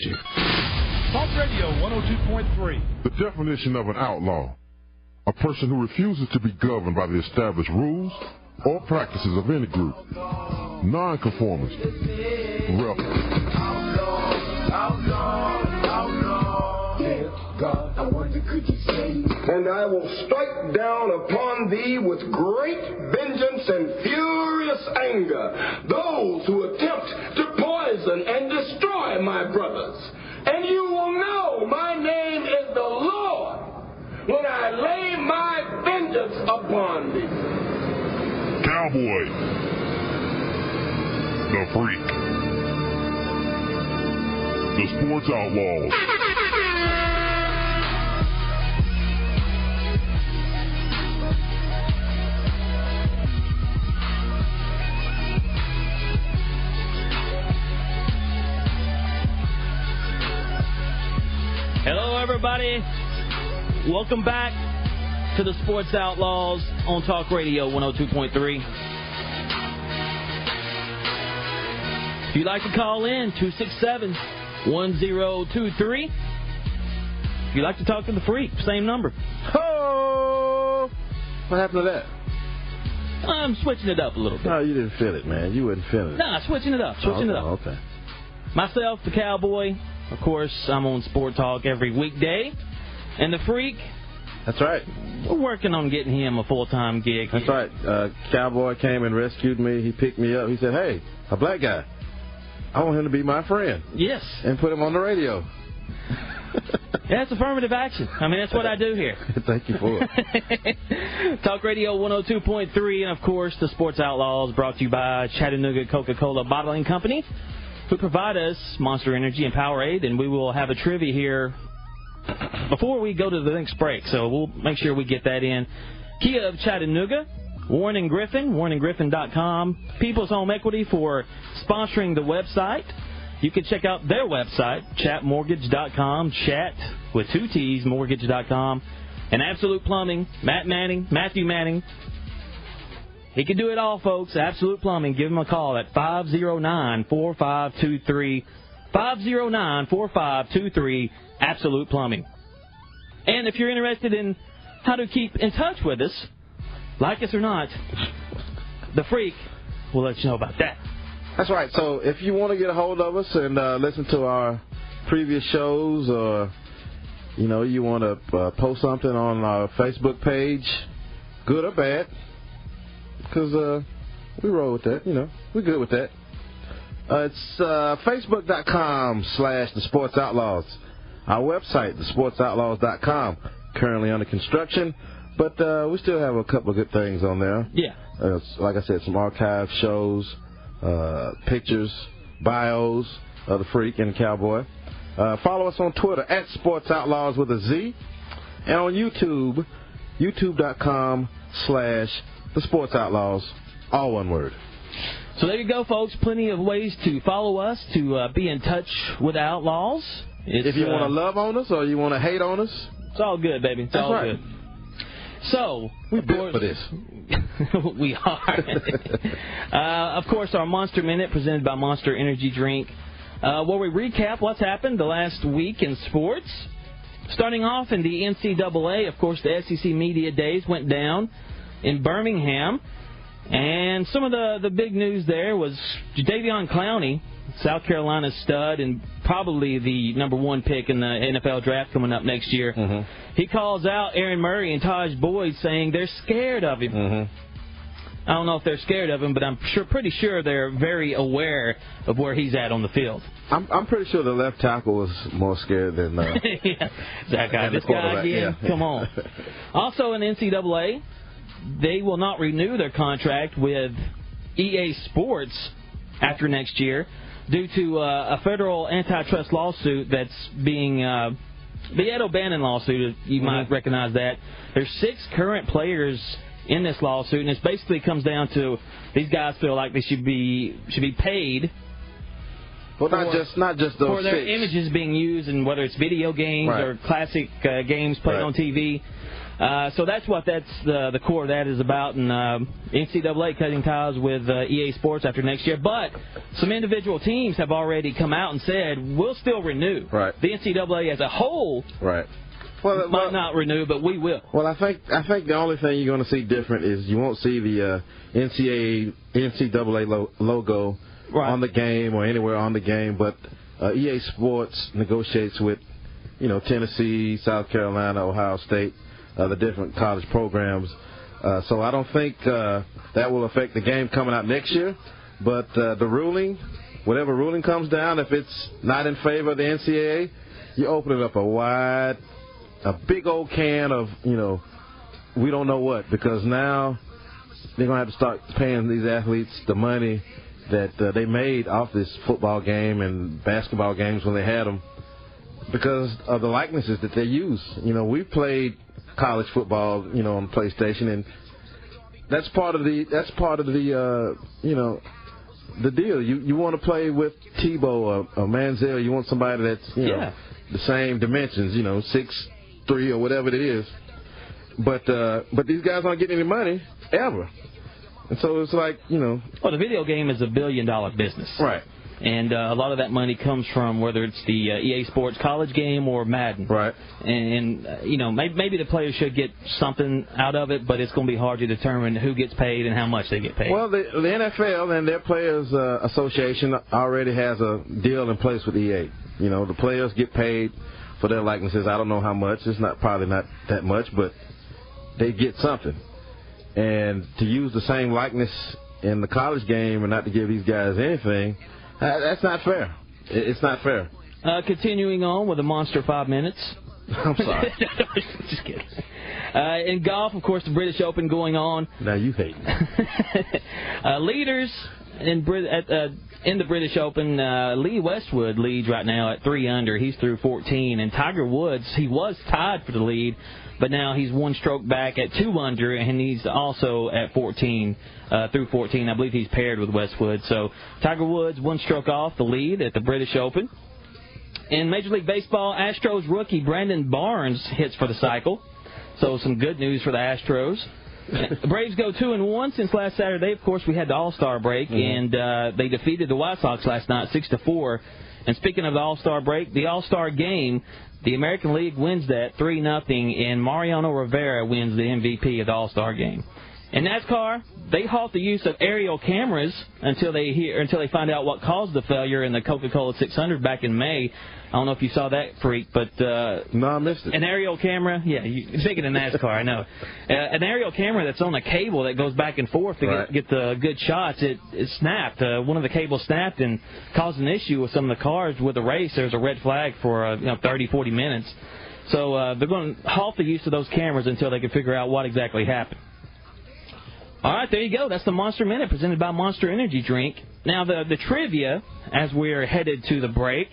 next year. Talk Radio 102.3. The definition of an outlaw: a person who refuses to be governed by the established rules or practices of any group. Nonconformist. Rebel. God, I wonder could you sing? And I will strike down upon thee with great vengeance and furious anger those who attempt to poison and destroy my brothers. And you will know my name is the Lord when I lay my vengeance upon thee. Cowboy. The Freak. The Sports Outlaws. Hello, everybody. Welcome back to the Sports Outlaws on Talk Radio 102.3. If you'd like to call in, 267-1023. If you'd like to talk to the Freak, same number. Oh! What happened to that? I'm switching it up a little bit. No, you didn't feel it, man. You wasn't feeling it. Nah, switching it up. Okay. Myself, the Cowboy. Of course, I'm on Sport Talk every weekday. And the Freak. That's right. We're working on getting him a full-time gig. That's right. Cowboy came and rescued me. He picked me up. He said, hey, a black guy, I want him to be my friend. Yes. And put him on the radio. That's affirmative action. I mean, that's what I do here. Thank you for it. Talk Radio 102.3, and, of course, the Sports Outlaws, brought to you by Chattanooga Coca-Cola Bottling Company, who provide us Monster Energy and Powerade, and we will have a trivia here before we go to the next break, so we'll make sure we get that in. Kia of Chattanooga, Warren and Griffin, warrenandgriffin.com, People's Home Equity for sponsoring the website. You can check out their website, chatmortgage.com, chat with 2 T's, mortgage.com, and Absolute Plumbing, Matthew Manning. He can do it all, folks. Absolute Plumbing. Give him a call at 509-4523. 509-4523, Absolute Plumbing. And if you're interested in how to keep in touch with us, like us or not, the Freak will let you know about that. That's right. So if you want to get a hold of us and listen to our previous shows, or you want to post something on our Facebook page, good or bad, because we roll with that. We're good with that. It's Facebook.com/The Sports Outlaws. Our website, thesportsoutlaws.com, currently under construction, but we still have a couple of good things on there. Yeah. Like I said, some archive shows, pictures, bios of the Freak and Cowboy. Follow us on Twitter at Sports Outlaws with a Z, and on YouTube, youtube.com/The Sports Outlaws, all one word. So there you go, folks. Plenty of ways to follow us, to be in touch with Outlaws. If you want to love on us or you want to hate on us, it's all good, baby. It's all good. So, we're built for this. We are. Of course, our Monster Minute presented by Monster Energy Drink, where we recap what's happened the last week in sports. Starting off in the NCAA, of course, the SEC Media Days went down in Birmingham. And some of the big news there was Jadeveon Clowney, South Carolina's stud and probably the number 1 pick in the NFL draft coming up next year. Mm-hmm. He calls out Aaron Murray and Taj Boyd, saying they're scared of him. Mm-hmm. I don't know if they're scared of him, but I'm pretty sure they're very aware of where he's at on the field. I'm pretty sure the left tackle was more scared than yeah, that guy. This guy again. Yeah. Come on. Also in the NCAA, they will not renew their contract with EA Sports after next year due to a federal antitrust lawsuit that's being the Ed O'Bannon lawsuit. You might recognize that. There's 6 current players in this lawsuit, and it basically comes down to these guys feel like they should be paid. Well, not just those for their 6. images being used, and whether it's video games or classic games played on TV. So that's what the core of that is about, and NCAA cutting ties with EA Sports after next year. But some individual teams have already come out and said we'll still renew. Right. The NCAA as a whole might not renew, but we will. Well, I think the only thing you're going to see different is you won't see the NCAA logo on the game or anywhere on the game, but EA Sports negotiates with Tennessee, South Carolina, Ohio State, the different college programs. So I don't think that will affect the game coming out next year. But the ruling, whatever ruling comes down, if it's not in favor of the NCAA, you open it up a big old can of, we don't know what, because now they're going to have to start paying these athletes the money that they made off this football game and basketball games when they had them, because of the likenesses that they use. We played college football, on PlayStation, and that's part of the the deal. You want to play with Tebow or Manziel. You want somebody that's the same dimensions, 6'3" or whatever it is. But these guys aren't getting any money ever, and so it's like Well, the video game is $1 billion business, right? And a lot of that money comes from whether it's the EA Sports college game or Madden. Right. And maybe the players should get something out of it, but it's going to be hard to determine who gets paid and how much they get paid. Well, the NFL and their Players Association already has a deal in place with EA. The players get paid for their likenesses. I don't know how much. It's probably not that much, but they get something. And to use the same likeness in the college game and not to give these guys anything, that's not fair. It's not fair. Continuing on with the Monster 5 minutes. I'm sorry. Just kidding. In golf, of course, the British Open going on. Now you hate me. Leaders in the British Open, Lee Westwood leads right now at 3 under. He's through 14. And Tiger Woods, he was tied for the lead, but now he's one stroke back at 2 under, and he's also at 14, through 14. I believe he's paired with Westwood. So Tiger Woods, one stroke off the lead at the British Open. In Major League Baseball, Astros rookie Brandon Barnes hits for the cycle. So some good news for the Astros. The Braves go 2-1 since last Saturday. Of course, we had the All-Star break, and they defeated the White Sox last night 6-4. And speaking of the All-Star break, the All-Star game, the American League wins that 3-0, and Mariano Rivera wins the MVP of the All-Star game. In NASCAR, they halt the use of aerial cameras until they find out what caused the failure in the Coca-Cola 600 back in May. I don't know if you saw that, Freak, but no, I missed it. An aerial camera, you're thinking of NASCAR, I know. An aerial camera that's on a cable that goes back and forth to get the good shots. It snapped. One of the cables snapped and caused an issue with some of the cars with the race. There's a red flag for 30, 40 minutes. So they're going to halt the use of those cameras until they can figure out what exactly happened. All right, there you go. That's the Monster Minute presented by Monster Energy Drink. Now, the trivia, as we're headed to the break,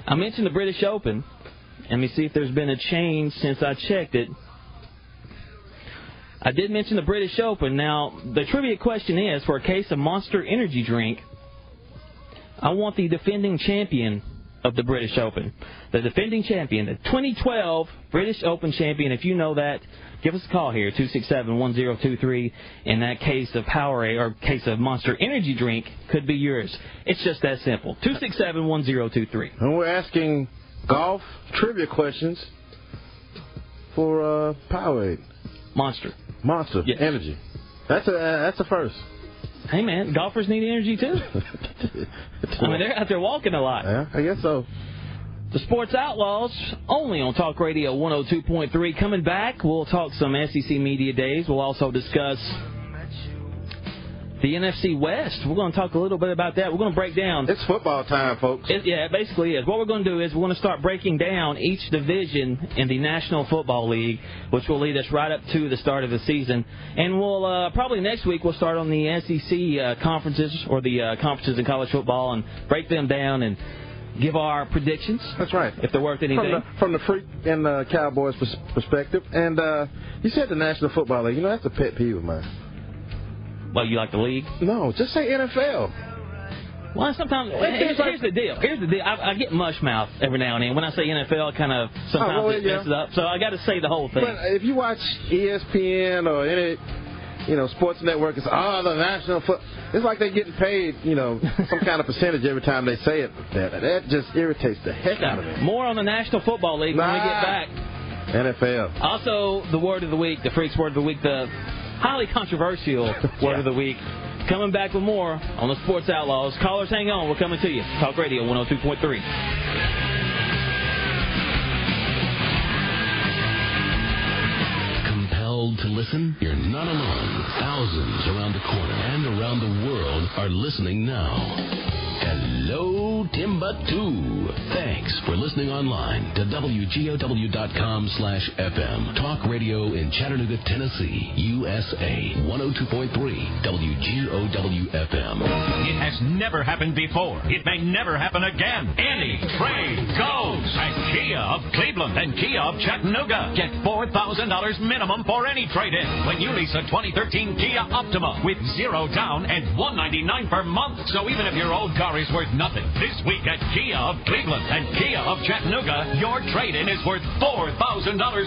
I mentioned the British Open. Let me see if there's been a change since I checked it. I did mention the British Open. Now, the trivia question is, for a case of Monster Energy Drink, I want the defending champion of the British Open. The defending champion, the 2012 British Open champion. If you know that, give us a call here, 267-1023. In that case of Powerade or case of Monster Energy Drink could be yours. It's just that simple. 267-1023. And we're asking golf trivia questions for Powerade. Monster Yes. Energy. That's a first. Hey, man, golfers need energy, too. I mean, they're out there walking a lot. Yeah, I guess so. The Sports Outlaws, only on Talk Radio 102.3. Coming back, we'll talk some SEC Media Days. We'll also discuss the NFC West. We're going to talk a little bit about that. We're going to break down. It's football time, folks. It basically is. What we're going to do is we're going to start breaking down each division in the National Football League, which will lead us right up to the start of the season. And we'll probably next week we'll start on the SEC conferences or the conferences in college football and break them down and give our predictions. That's right. If they're worth anything. From the Freak and the Cowboys perspective. And you said the National Football League. That's a pet peeve of mine. Well, you like the league? No, just say NFL. Well, sometimes, here's the deal. I get mush mouth every now and then. When I say NFL, kind of sometimes it messes up. So I got to say the whole thing. But if you watch ESPN or any, sports network, it's the national football. It's like they're getting paid, some kind of percentage every time they say it. That just irritates the heck out of me. More on the National Football League when we get back. NFL. Also, the word of the week, the Freaks word of the week, the highly controversial word of the week. Coming back with more on the Sports Outlaws. Callers, hang on. We're coming to you. Talk Radio 102.3. To listen? You're not alone. Thousands around the corner and around the world are listening now. Hello, Timbuktu. Thanks for listening online to WGOW.com/FM. Talk radio in Chattanooga, Tennessee, USA. 102.3 WGOW-FM. It has never happened before. It may never happen again. Any trade goes at Kia of Cleveland and Kia of Chattanooga. Get $4,000 minimum for any trade-in when you lease a 2013 Kia Optima with 0 down and $199 per month. So even if your old car is worth nothing, this week at Kia of Cleveland and Kia of Chattanooga, your trade-in is worth $4,000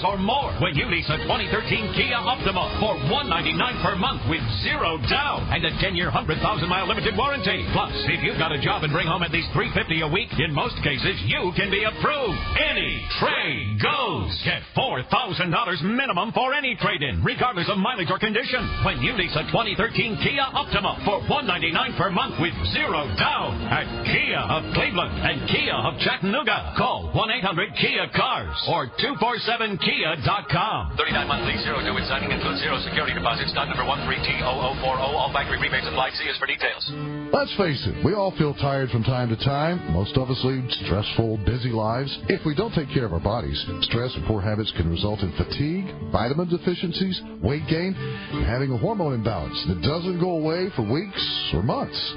or more when you lease a 2013 Kia Optima for $199 per month with 0 down and a 10-year, 100,000-mile limited warranty. Plus, if you've got a job and bring home at least $350 a week, in most cases, you can be approved. Any trade goes. Get $4,000 minimum for any trade-in, regardless of mileage or condition, when you lease a 2013 Kia Optima for $199 per month with 0 down at Kia of Cleveland and Kia of Chattanooga. Call 1-800-KIA-CARS or 247kia.com. 39 monthly, 0 due in signing, includes 0 security deposit, stock number 13T0040. All factory rebates applied. See us for details. Let's face it, we all feel tired from time to time. Most of us lead stressful, busy lives. If we don't take care of our bodies, stress and poor habits can result in fatigue, vitamin deficiencies, weight gain, and having a hormone imbalance that doesn't go away for weeks or months.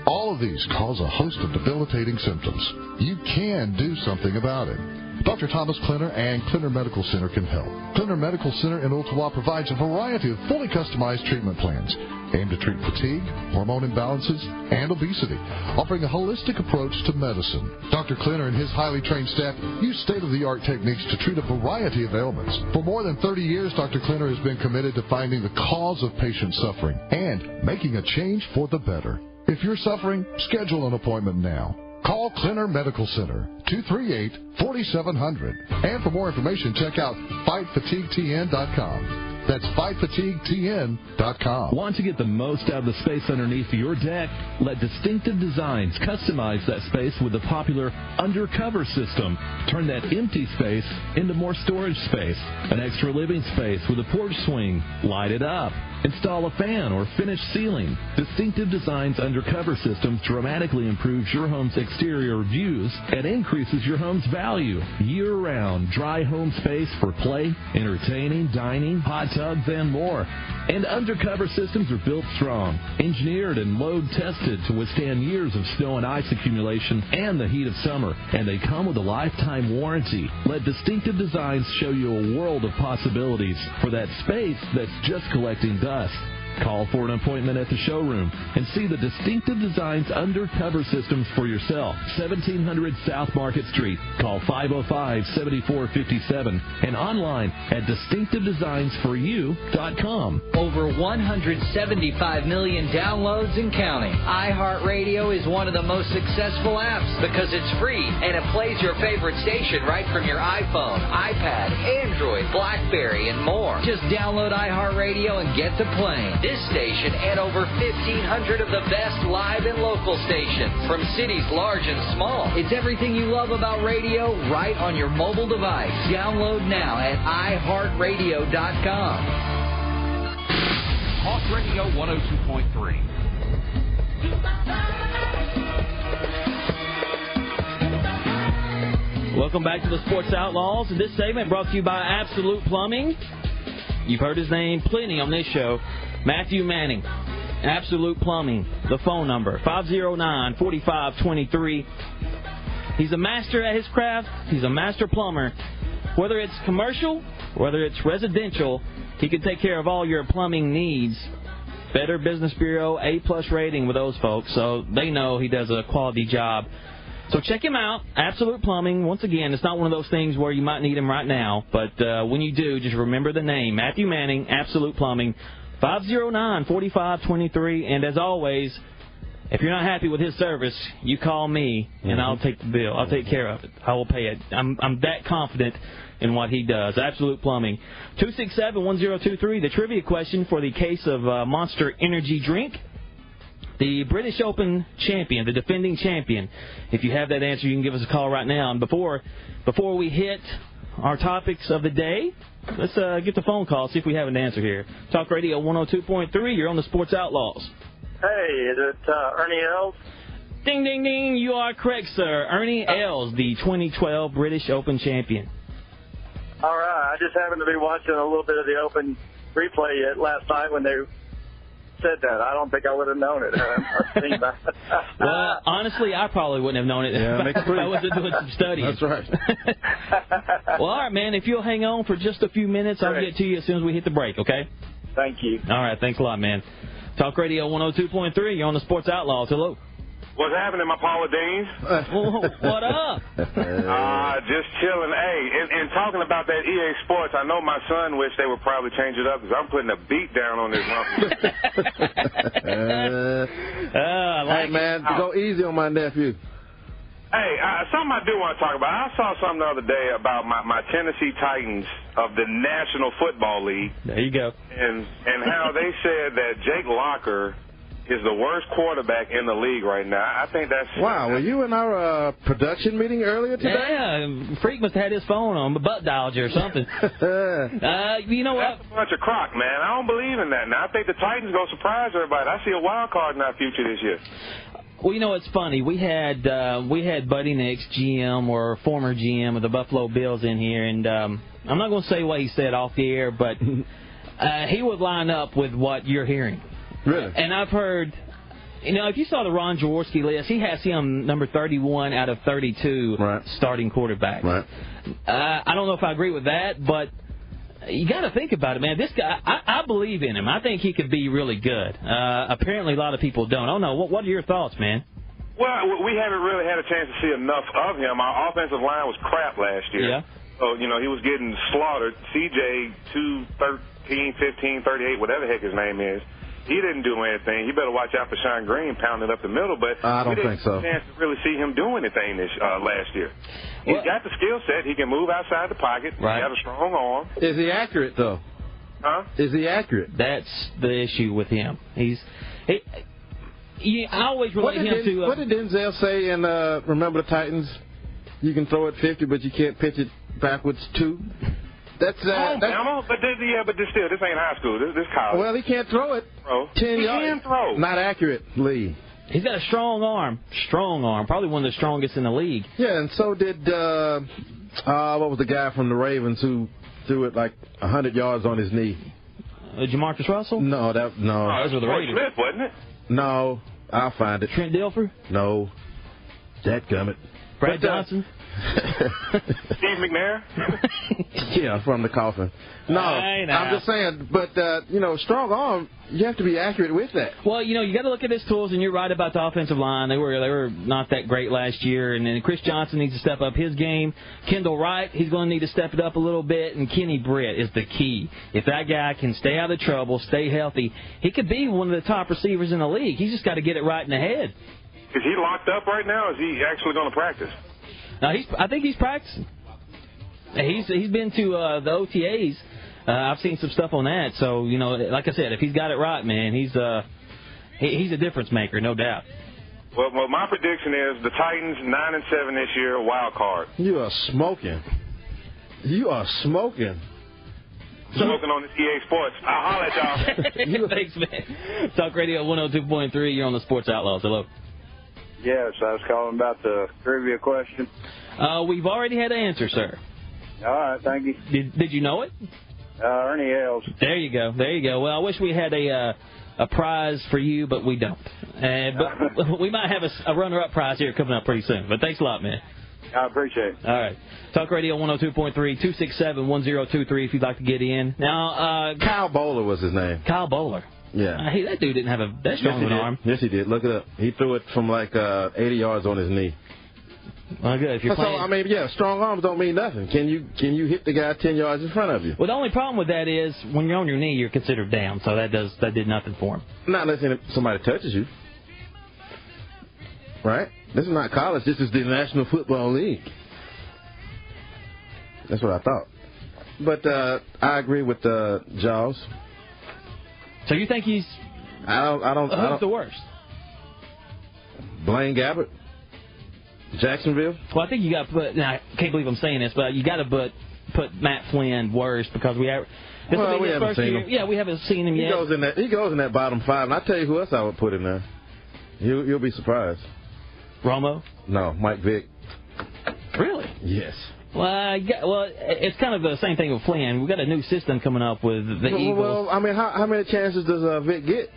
All of these cause a host of debilitating symptoms. You can do something about it. Dr. Thomas Klinner and Klinner Medical Center can help. Klinner Medical Center in Ottawa provides a variety of fully customized treatment plans aimed to treat fatigue, hormone imbalances, and obesity, offering a holistic approach to medicine. Dr. Klinner and his highly trained staff use state-of-the-art techniques to treat a variety of ailments. For more than 30 years, Dr. Klinner has been committed to finding the cause of patient suffering and making a change for the better. If you're suffering, schedule an appointment now. Call Klinner Medical Center, 238-4700. And for more information, check out FightFatigueTN.com. That's FightFatigueTN.com. Want to get the most out of the space underneath your deck? Let Distinctive Designs customize that space with the popular Undercover system. Turn that empty space into more storage space. An extra living space with a porch swing. Light it up. Install a fan or finish ceiling. Distinctive Designs Undercover system dramatically improves your home's exterior views and increases your home's value. Year-round dry home space for play, entertaining, dining, hot tubs, and more. And Undercover systems are built strong, engineered and load-tested to withstand years of snow and ice accumulation and the heat of summer. And they come with a lifetime warranty. Let Distinctive Designs show you a world of possibilities for that space that's just collecting dust. Call for an appointment at the showroom and see the Distinctive Designs Undercover systems for yourself. 1700 South Market Street. Call 505-7457 and online at distinctivedesignsforyou.com. Over 175 million downloads and counting. iHeartRadio is one of the most successful apps because it's free and it plays your favorite station right from your iPhone, iPad, Android, BlackBerry, and more. Just download iHeartRadio and get to playing. This station and over 1,500 of the best live and local stations from cities large and small. It's everything you love about radio right on your mobile device. Download now at iHeartRadio.com. Talk Radio 102.3. Welcome back to the Sports Outlaws. This segment brought to you by Absolute Plumbing. You've heard his name plenty on this show. Matthew Manning, Absolute Plumbing. The phone number, 509-4523. He's a master at his craft. He's a master plumber. Whether it's commercial, whether it's residential, he can take care of all your plumbing needs. Better Business Bureau, A+ rating with those folks, so they know he does a quality job. So check him out, Absolute Plumbing. Once again, it's not one of those things where you might need him right now, but when you do, just remember the name, Matthew Manning, Absolute Plumbing, 509-4523. And as always, if you're not happy with his service, you call me, and I'll take the bill. I'll take care of it. I will pay it. I'm that confident in what he does. Absolute Plumbing. 267-1023, the trivia question for the case of Monster Energy Drink. The British Open champion, the defending champion. If you have that answer, you can give us a call right now. And before we hit our topics of the day, let's get the phone call, see if we have an answer here. Talk Radio 102.3, you're on the Sports Outlaws. Hey, is it Ernie Els? Ding, ding, ding, you are correct, sir. Ernie Els, the 2012 British Open champion. All right, I just happened to be watching a little bit of the Open replay last night when they said that. I don't think I would have known it. Well, honestly, I probably wouldn't have known it if I wasn't doing some studying. That's right. Well, all right, man, if you'll hang on for just a few minutes, I'll get to you as soon as we hit the break, okay? Thank you. All right, thanks a lot, man. Talk Radio 102.3, you're on the Sports Outlaws. Hello. What's happening, my Paula Deans? What up? Just chilling. Hey, and talking about that EA Sports, I know my son wished they would probably change it up because I'm putting a beat down on this one. Hey, man, go easy on my nephew. Hey, something I do want to talk about. I saw something the other day about my Tennessee Titans of the National Football League. There you go. And how they said that Jake Locker is the worst quarterback in the league right now. I think that's... Wow, were you in our production meeting earlier today? Yeah, Freak must have had his phone on, butt dialed you or something. You know what? That's a bunch of crock, man. I don't believe in that. Now, I think the Titans going to surprise everybody. I see a wild card in our future this year. Well, you know, it's funny. We had Buddy Nix, GM or former GM of the Buffalo Bills in here, and I'm not going to say what he said off the air, but he would line up with what you're hearing. Really? And I've heard, you know, if you saw the Ron Jaworski list, he has him number 31 out of 32 starting quarterbacks. Right. I don't know if I agree with that, but you got to think about it, man. This guy, I believe in him. I think he could be really good. Apparently, a lot of people don't. I don't know. What are your thoughts, man? Well, we haven't really had a chance to see enough of him. Our offensive line was crap last year. Yeah. So, you know, he was getting slaughtered. CJ, 213, 15, 38, whatever the heck his name is. He didn't do anything. You better watch out for Sean Green pounding up the middle, but I don't think so. We didn't have a chance to really see him do anything last year. He's got the skill set. He can move outside the pocket. Right. He's got a strong arm. Is he accurate, though? Huh? Is he accurate? That's the issue with him. I always relate him to... what did Denzel say in Remember the Titans? You can throw it 50, but you can't pitch it backwards 2. That's but still, this ain't high school. This college. Well, he can't throw it. 10 he yards. can throw. Not accurately. He's got a strong arm. Probably one of the strongest in the league. Yeah, and so did what was the guy from the Ravens who threw it like 100 yards on his knee? Jamarcus Russell? No, those were the Raiders. Smith, wasn't it? No, I'll find it. Trent Dilfer? No. Dadgummit. Brad Johnson? Steve McNair? Yeah, from the coffin. No, I'm just saying, but, strong arm, you have to be accurate with that. Well, you got to look at his tools, and you're right about the offensive line. They were not that great last year, and then Chris Johnson needs to step up his game. Kendall Wright, he's going to need to step it up a little bit, and Kenny Britt is the key. If that guy can stay out of trouble, stay healthy, he could be one of the top receivers in the league. He's just got to get it right in the head. Is he locked up right now, or is he actually going to practice? I think he's practicing. He's been to the OTAs. I've seen some stuff on that. So, like I said, if he's got it right, man, he's a difference maker, no doubt. Well, my prediction is the Titans 9-7 this year, wild card. You are smoking. Smoking on this EA Sports. I'll holler at y'all. Thanks, man. Talk Radio 102.3. You're on the Sports Outlaws. Hello. Yes, I was calling about the trivia question. We've already had an answer, sir. All right, thank you. Did you know it? Ernie Els. There you go. Well, I wish we had a prize for you, but we don't. But we might have a runner-up prize here coming up pretty soon. But thanks a lot, man. I appreciate it. All right. Talk Radio 102.3, 267-1023 if you'd like to get in. Now, Kyle Bowler was his name. Kyle Bowler. Yeah. That dude didn't have that strong of an arm. Yes, he did. Look it up. He threw it from like 80 yards on his knee. Well, good. If you're playing... I mean, yeah, strong arms don't mean nothing. Can you hit the guy 10 yards in front of you? Well, the only problem with that is when you're on your knee, you're considered down, so that did nothing for him. Not unless somebody touches you. Right? This is not college. This is the National Football League. That's what I thought. But I agree with Jaws. So you think he's... Who's the worst? Blaine Gabbert. Jacksonville. Well, I think you got to put... Now, I can't believe I'm saying this, but you got to put Matt Flynn worst because we have... we haven't seen him. Yeah, we haven't seen him yet. He goes in that bottom 5, and I tell you who else I would put in there. You'll be surprised. Romo? No, Mike Vick. Really? Yes. Well, it's kind of the same thing with Flynn. We've got a new system coming up with the Eagles. Well, I mean, how many chances does Vick get?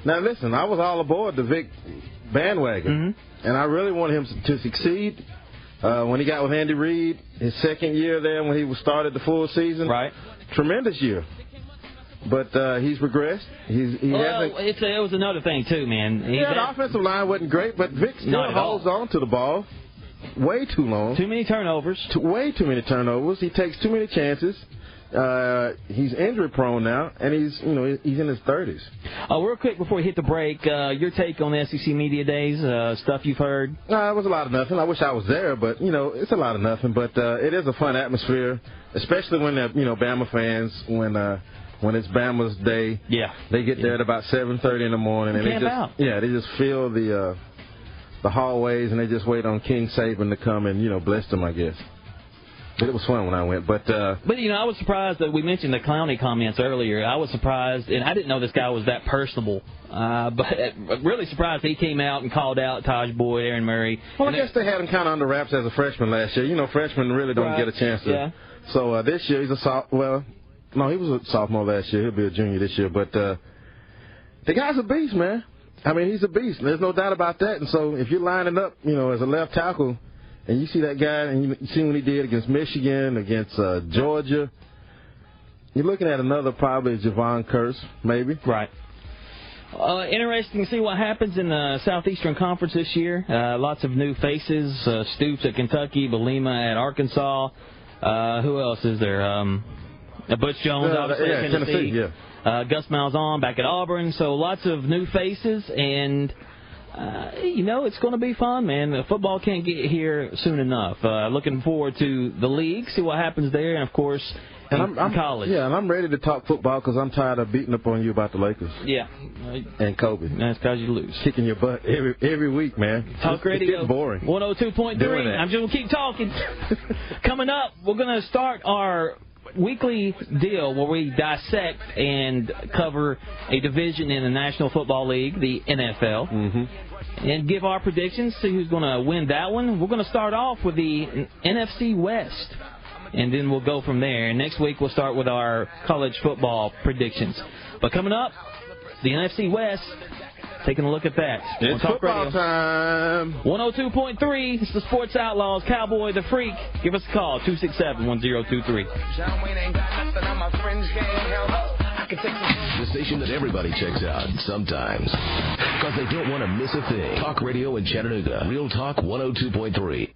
Now, listen, I was all aboard the Vick bandwagon, and I really wanted him to succeed. When he got with Andy Reid, his second year there when he started the full season. Right. Tremendous year. But he's regressed. It was another thing, too, man. The offensive line wasn't great, but Vick still holds on to the ball way too long. Too many turnovers. Way too many turnovers. He takes too many chances. He's injury prone now, and he's in his 30s. Real quick before we hit the break, your take on the SEC Media Days, stuff you've heard? It was a lot of nothing. I wish I was there, but it's a lot of nothing. But it is a fun atmosphere, especially when Bama fans when it's Bama's day. Yeah, they get there at about 7:30 in the morning, and they just fill the hallways, and they just wait on King Saban to come and bless them, I guess. But it was fun when I went. But I was surprised that we mentioned the Clowney comments earlier. I was surprised, and I didn't know this guy was that personable. But really surprised he came out and called out Taj Boyd, Aaron Murray. Well, I guess they had him kind of under wraps as a freshman last year. Freshmen really don't get a chance to. Yeah. So this year he's a sophomore. No, he was a sophomore last year. He'll be a junior this year. But the guy's a beast, man. I mean, he's a beast. There's no doubt about that. And so if you're lining up, as a left tackle, and you see that guy, and you see what he did against Michigan, against Georgia, you're looking at another probably Javon Curse, maybe. Right. Interesting to see what happens in the Southeastern Conference this year. Lots of new faces. Stoops at Kentucky, Belima at Arkansas. Who else is there? Butch Jones, obviously, at Tennessee. Yeah. Gus Malzahn back at Auburn. So lots of new faces, and it's going to be fun, man. The football can't get here soon enough. Looking forward to the league, see what happens there, and of course, in college. Yeah, and I'm ready to talk football because I'm tired of beating up on you about the Lakers. Yeah. And Kobe. That's because you lose. Kicking your butt every week, man. Talk radio. It's boring. 102.3. I'm just going to keep talking. Coming up, we're going to start our weekly deal where we dissect and cover a division in the National Football League, the NFL, and give our predictions, see who's going to win that one. We're going to start off with the NFC West, and then we'll go from there. And next week we'll start with our college football predictions. But coming up, the NFC West, taking a look at that. It's football time. 102.3. It's the Sports Outlaws. Cowboy the Freak. Give us a call. 267-1023. The station that everybody checks out sometimes because they don't want to miss a thing. Talk radio in Chattanooga. Real Talk 102.3.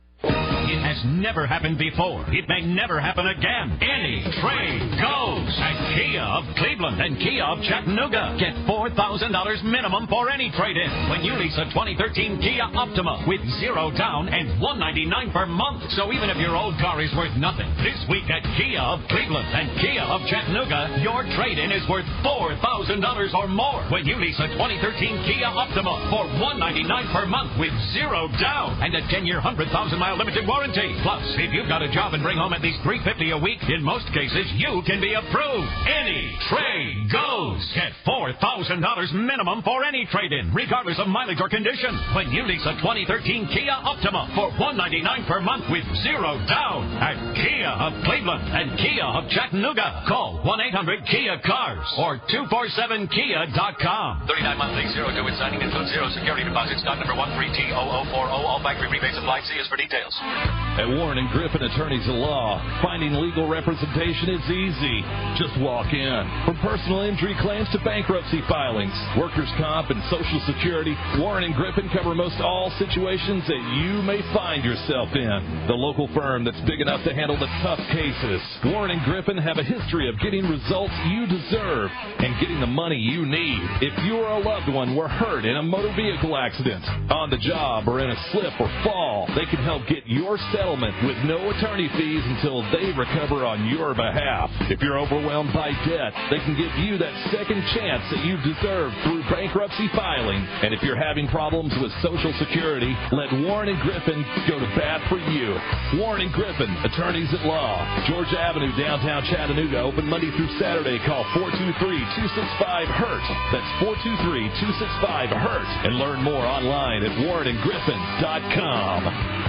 It has never happened before. It may never happen again. Any trade goes at Kia of Cleveland and Kia of Chattanooga. Get $4,000 minimum for any trade-in when you lease a 2013 Kia Optima with $0 down and $199 per month. So even if your old car is worth nothing, this week at Kia of Cleveland and Kia of Chattanooga, your trade-in is worth $4,000 or more when you lease a 2013 Kia Optima for $199 per month with $0 down and a 10-year, 100,000-mile limited warranty. Plus, if you've got a job and bring home at least $350 a week, in most cases, you can be approved. Any trade goes. Get $4,000 minimum for any trade-in, regardless of mileage or condition. When you lease a 2013 Kia Optima for $199 per month with $0 down at Kia of Cleveland and Kia of Chattanooga. Call 1-800-KIA-CARS or 247kia.com. 39 monthly, 0 due at signing, includes 0 security deposit. Stock number 13T0040. All factory rebates apply. See us for details. At Warren & Griffin Attorneys at Law, finding legal representation is easy. Just walk in. From personal injury claims to bankruptcy filings, workers' comp, and Social Security, Warren & Griffin cover most all situations that you may find yourself in. The local firm that's big enough to handle the tough cases. Warren & Griffin have a history of getting results you deserve and getting the money you need. If you or a loved one were hurt in a motor vehicle accident, on the job, or in a slip or fall, they can help get your settlement with no attorney fees until they recover on your behalf. If you're overwhelmed by debt, they can give you that second chance that you deserve through bankruptcy filing. And if you're having problems with Social Security, let Warren & Griffin go to bat for you. Warren & Griffin, Attorneys at Law, Georgia Avenue, downtown Chattanooga, open Monday through Saturday. Call 423-265-HURT. That's 423-265-HURT. And learn more online at warrenandgriffin.com.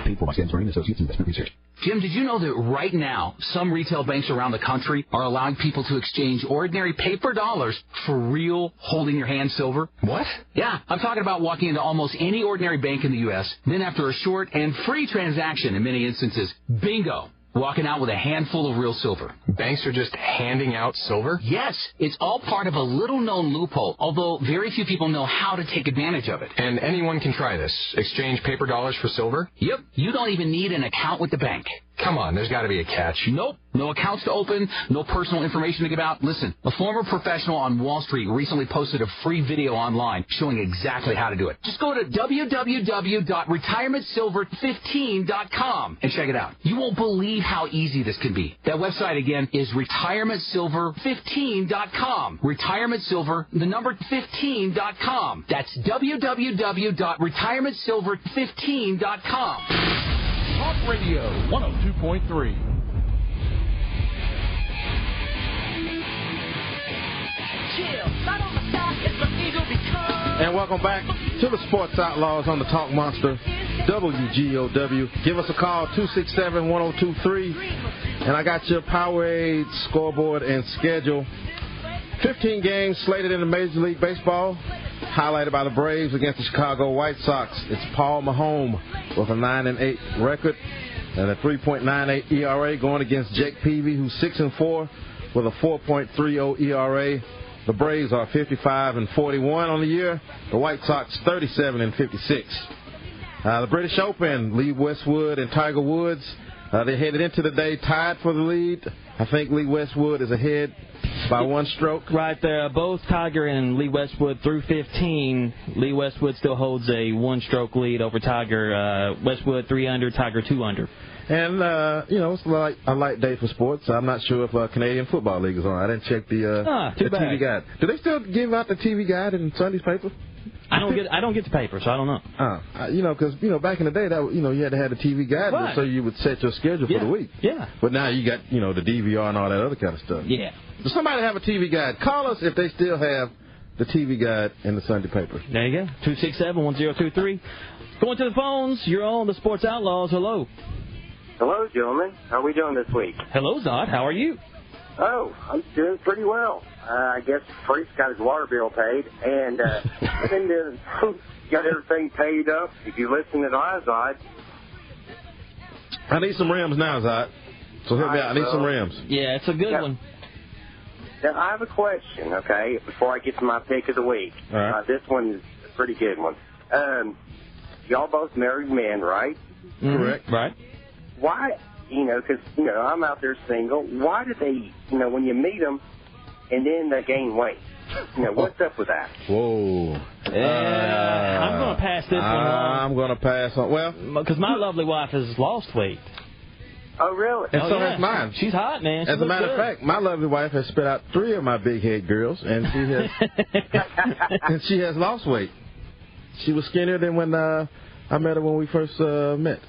Paid for by Sands Learning Associates Investment Research. Jim, did you know that right now some retail banks around the country are allowing people to exchange ordinary paper dollars for real holding-your-hand silver? What? Yeah, I'm talking about walking into almost any ordinary bank in the U.S., then after a short and free transaction in many instances, bingo, walking out with a handful of real silver. Banks are just handing out silver? Yes, it's all part of a little-known loophole, although very few people know how to take advantage of it. And anyone can try this. Exchange paper dollars for silver? Yep, you don't even need an account with the bank. Come on, there's got to be a catch. Nope. No accounts to open, no personal information to give out. Listen, a former professional on Wall Street recently posted a free video online showing exactly how to do it. Just go to www.retirementsilver15.com and check it out. You won't believe how easy this can be. That website again is retirementsilver15.com. Retirementsilver, the number 15.com. That's www.retirementsilver15.com. Talk Radio 102.3. And welcome back to the Sports Outlaws on the Talk Monster, WGOW. Give us a call, 267-1023. And I got your Powerade scoreboard and schedule. 15 games slated in the Major League Baseball, highlighted by the Braves against the Chicago White Sox. It's Paul Maholm with a 9-8 record and a 3.98 ERA going against Jake Peavy, who's 6-4 with a 4.30 ERA. The Braves are 55-41 on the year. The White Sox 37-56. The British Open, Lee Westwood and Tiger Woods, they headed into the day tied for the lead. I think Lee Westwood is ahead by one stroke. Right there. Both Tiger and Lee Westwood through 15. Lee Westwood still holds a one-stroke lead over Tiger. Westwood 3 under, Tiger 2 under. And, it's like a light day for sports. I'm not sure if Canadian Football League is on. I didn't check the TV guide. Do they still give out the TV guide in Sunday's paper? I don't get the paper, so I don't know. Because back in the day, that you had to have the TV guide right, so you would set your schedule for the week. Yeah. But now you got the DVR and all that other kind of stuff. Yeah. Does somebody have a TV guide? Call us if they still have the TV guide in the Sunday paper. There you go. 267-1023. Going to the phones. You're on the Sports Outlaws. Hello. Hello, gentlemen. How are we doing this week? Hello, Zod. How are you? Oh, I'm doing pretty well. I guess Freak's got his water bill paid, and got everything paid up. If you listen to Zod. I need some rims now, Zod. So help me out. I need some rims. Yeah, it's a good one. Now, I have a question, okay, before I get to my pick of the week. All right. This one is a pretty good one. Y'all both married men, right? Correct. Right. Why, because, I'm out there single. Why do they, when you meet them and then they gain weight? What's up with that? Whoa. I'm going to pass this one on. I'm going to pass on. Well, because my lovely wife has lost weight. Oh, really? And so has mine. She's hot, man. As a matter of fact, my lovely wife has spit out 3 of my big head girls, and she has lost weight. She was skinnier than when I met her when we first met.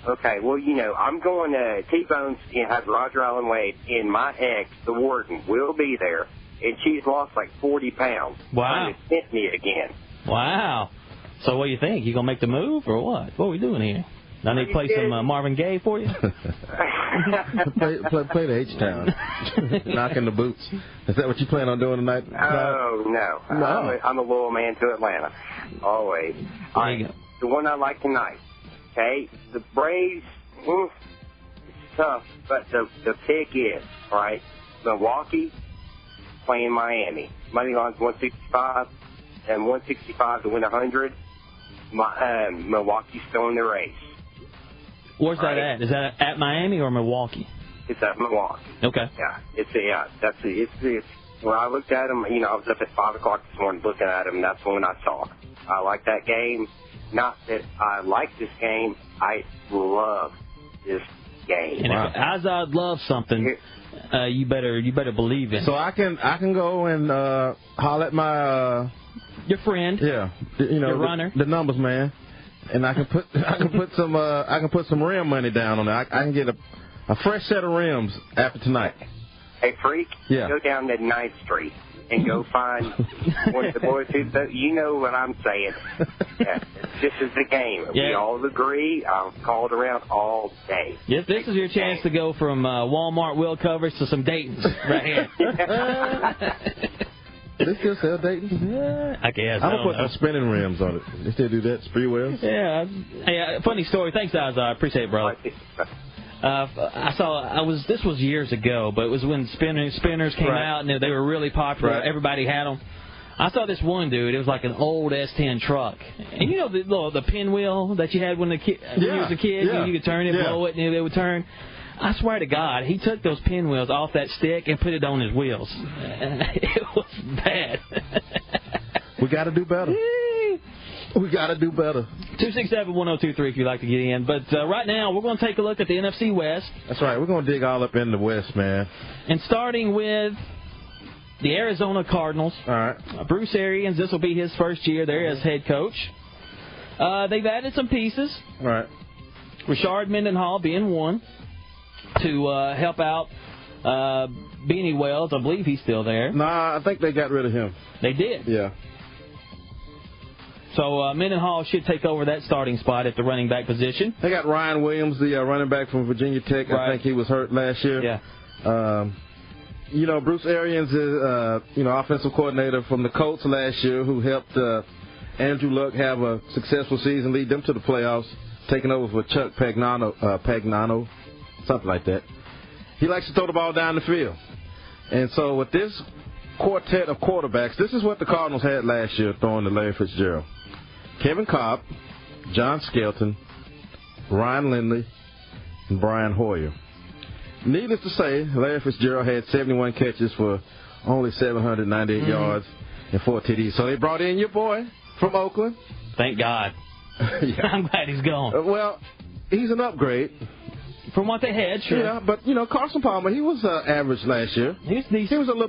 Okay, well, I'm going to T-Bones has Roger Allen Wade, and my ex, the warden, will be there, and she's lost like 40 pounds. Wow. Trying to tempt me again. Wow. So what do you think? You going to make the move or what? What are we doing here? I need to play some Marvin Gaye for you? play the H-Town. Knocking the boots. Is that what you plan on doing tonight? Oh, no. I'm a loyal man to Atlanta. Always. All right. The one I like tonight. Okay, the Braves, it's tough, but the pick is, right, Milwaukee playing Miami. Money line's 165, and 165 to win 100. Milwaukee's still in the race. Where's that at? Is that at Miami or Milwaukee? It's at Milwaukee. Okay. Yeah, it's when I looked at him, I was up at 5 o'clock this morning looking at him, and that's when I saw. I like that game. Not that I like this game, I love this game. And if Azad loves something, you better believe it. So I can go and holler at my your friend. Yeah, your runner, the numbers man, and I can put some rim money down on it. I can get a fresh set of rims after tonight. Hey, freak, go down to 9th Street and go find one of the boys who, you know what I'm saying. Yeah, this is the game. Yeah. We all agree. I've called around all day. Yes, this is your chance to go from Walmart wheel covers to some Dayton's right here. Do they still sell Dayton's? Yeah, I guess. I'm going to put some spinning rims on it. They still do that, spree wheels? Yeah. Hey, funny story. Thanks, Azar. I appreciate it, brother. This was years ago, but it was when spinners came out and they were really popular. Right. Everybody had them. I saw this one dude. It was like an old S10 truck, and you know the pinwheel that you had when you was a kid. Yeah. You could turn it, blow it, and it would turn. I swear to God, he took those pinwheels off that stick and put it on his wheels. It was bad. We got to do better. We got to do better. 267-1023 if you'd like to get in. But right now, we're going to take a look at the NFC West. That's right. We're going to dig all up in the West, man. And starting with the Arizona Cardinals. All right. Bruce Arians, this will be his first year there as head coach. They've added some pieces. All right. Rashard Mendenhall being one to help out Beanie Wells. I believe he's still there. Nah, I think they got rid of him. They did? Yeah. So Mendenhall should take over that starting spot at the running back position. They got Ryan Williams, the running back from Virginia Tech. Right. I think he was hurt last year. Yeah. Bruce Arians is, offensive coordinator from the Colts last year who helped Andrew Luck have a successful season, lead them to the playoffs, taking over for Chuck Pagnano, something like that. He likes to throw the ball down the field. And so with this quartet of quarterbacks, this is what the Cardinals had last year throwing to Larry Fitzgerald. Kevin Cobb, John Skelton, Ryan Lindley, and Brian Hoyer. Needless to say, Larry Fitzgerald had 71 catches for only 798 yards and 4 TDs. So they brought in your boy from Oakland. Thank God. Yeah. I'm glad he's gone. Well, he's an upgrade. From what they had, sure. Yeah, but, Carson Palmer, he was average last year. He was decent. He was a little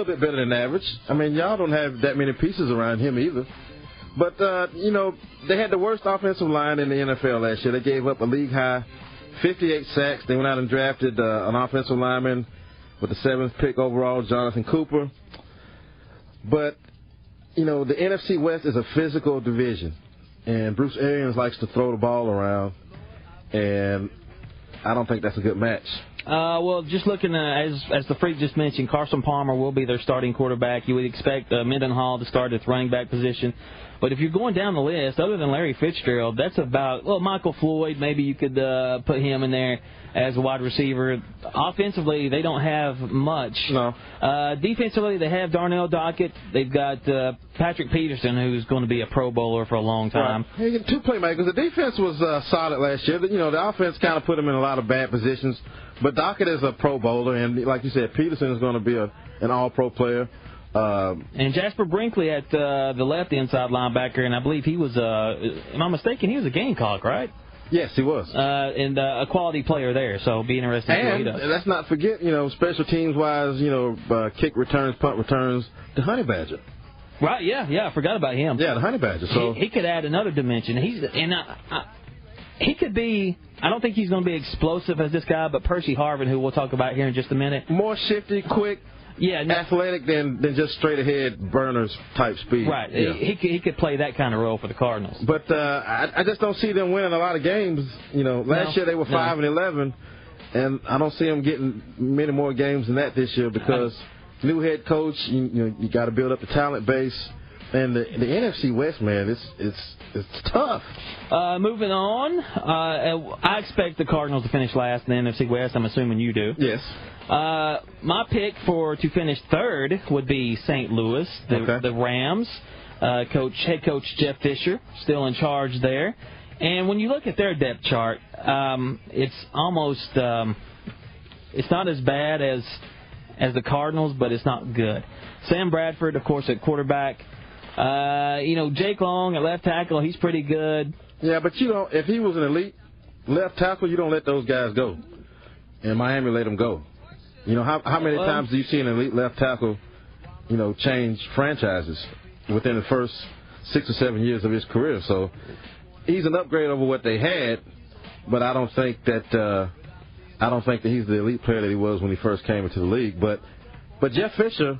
bit better than average. I mean, y'all don't have that many pieces around him either. But, they had the worst offensive line in the NFL last year. They gave up a league-high 58 sacks. They went out and drafted an offensive lineman with the 7th pick overall, Jonathan Cooper. But, the NFC West is a physical division. And Bruce Arians likes to throw the ball around. And I don't think that's a good match. Well, just looking as the freak just mentioned, Carson Palmer will be their starting quarterback. You would expect Mendenhall to start at the running back position. But if you're going down the list, other than Larry Fitzgerald, that's about, Michael Floyd, maybe you could put him in there as a wide receiver. Offensively, they don't have much. No. Defensively, they have Darnell Dockett. They've got Patrick Peterson, who's going to be a Pro Bowler for a long time. Right. Hey, 2 playmakers. The defense was solid last year. The offense kind of put them in a lot of bad positions. But Dockett is a Pro Bowler, and like you said, Peterson is going to be an All-Pro player. And Jasper Brinkley at the left inside linebacker, and I believe he was, am I mistaken, he was a Gamecock, right? Yes, he was. And a quality player there, so be interesting to see what he does. And let's not forget, special teams-wise, kick returns, punt returns, the Honey Badger. Right, yeah, I forgot about him. Yeah, the Honey Badger. So he could add another dimension. He could be, I don't think he's going to be explosive as this guy, but Percy Harvin, who we'll talk about here in just a minute. More shifty, quick. Yeah, athletic than just straight ahead burners type speed. Right, yeah. He could play that kind of role for the Cardinals. But I just don't see them winning a lot of games. Last year they were 5-11, and I don't see them getting many more games than that this year because new head coach. You got to build up the talent base. And the NFC West, man, it's tough. Moving on, I expect the Cardinals to finish last in the NFC West. I'm assuming you do. Yes. My pick to finish third would be St. Louis, the Rams. Head coach Jeff Fisher still in charge there. And when you look at their depth chart, it's almost it's not as bad as the Cardinals, but it's not good. Sam Bradford, of course, at quarterback. Jake Long at left tackle, he's pretty good. Yeah, but if he was an elite left tackle, you don't let those guys go. And Miami let them go. How many times do you see an elite left tackle, change franchises within the first 6 or 7 years of his career? So he's an upgrade over what they had, but I don't think that he's the elite player that he was when he first came into the league. But Jeff Fisher,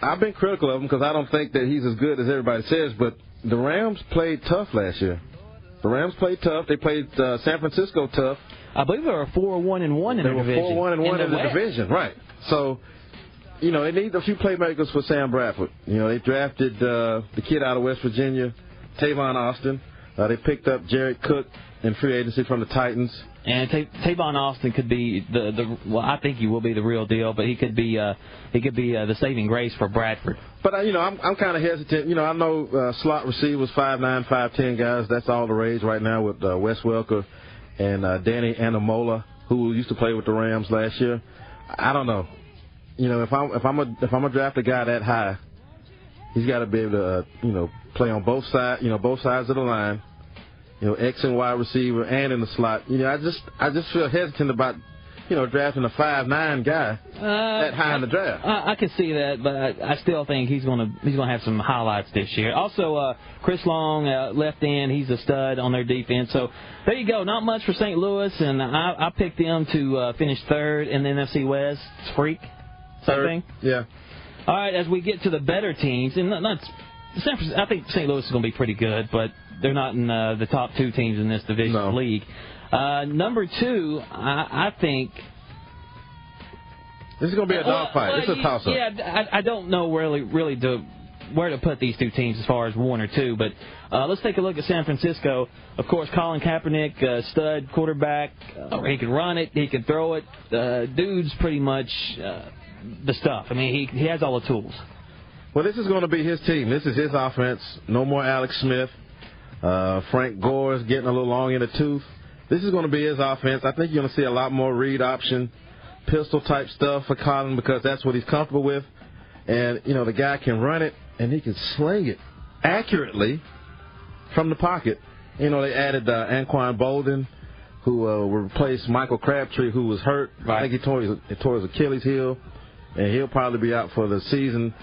I've been critical of him because I don't think that he's as good as everybody says, but the Rams played tough last year. The Rams played tough. They played San Francisco tough. I believe they were 4-1-1 in the division. They were 4-1-1 in the division, right. So, they need a few playmakers for Sam Bradford. They drafted the kid out of West Virginia, Tavon Austin. They picked up Jared Cook in free agency from the Titans. And Tavon Austin could be I think he will be the real deal, but he could be the saving grace for Bradford. But I'm kind of hesitant. I know slot receivers, 5'9", 5'10" guys. That's all the rage right now with Wes Welker and Danny Amendola, who used to play with the Rams last year. I don't know. If I'm gonna draft a guy that high, he's got to be able to play on both sides of the line. X and Y receiver and in the slot. I just feel hesitant about, drafting a 5'9" guy that high in the draft. I can see that, but I still think he's gonna have some highlights this year. Also, Chris Long, left end, he's a stud on their defense. So there you go. Not much for St. Louis, and I picked them to finish third in the NFC West. It's freak. Same thing. Yeah. All right, as we get to the better teams, and I think St. Louis is going to be pretty good, but they're not in the top two teams in this division league. Number two, I think this is going to be a dogfight. It's a toss-up. Yeah, I don't know really where to put these two teams as far as one or two, but let's take a look at San Francisco. Of course, Colin Kaepernick, stud quarterback. He can run it, he can throw it. Dude's pretty much the stuff. I mean, he has all the tools. Well, this is going to be his team. This is his offense. No more Alex Smith. Frank Gore is getting a little long in the tooth. This is going to be his offense. I think you're going to see a lot more read option, pistol-type stuff for Colin because that's what he's comfortable with. And, the guy can run it, and he can sling it accurately from the pocket. They added Anquan Bolden, who replaced Michael Crabtree, who was hurt. Right. I think he tore his Achilles heel, and he'll probably be out for the season.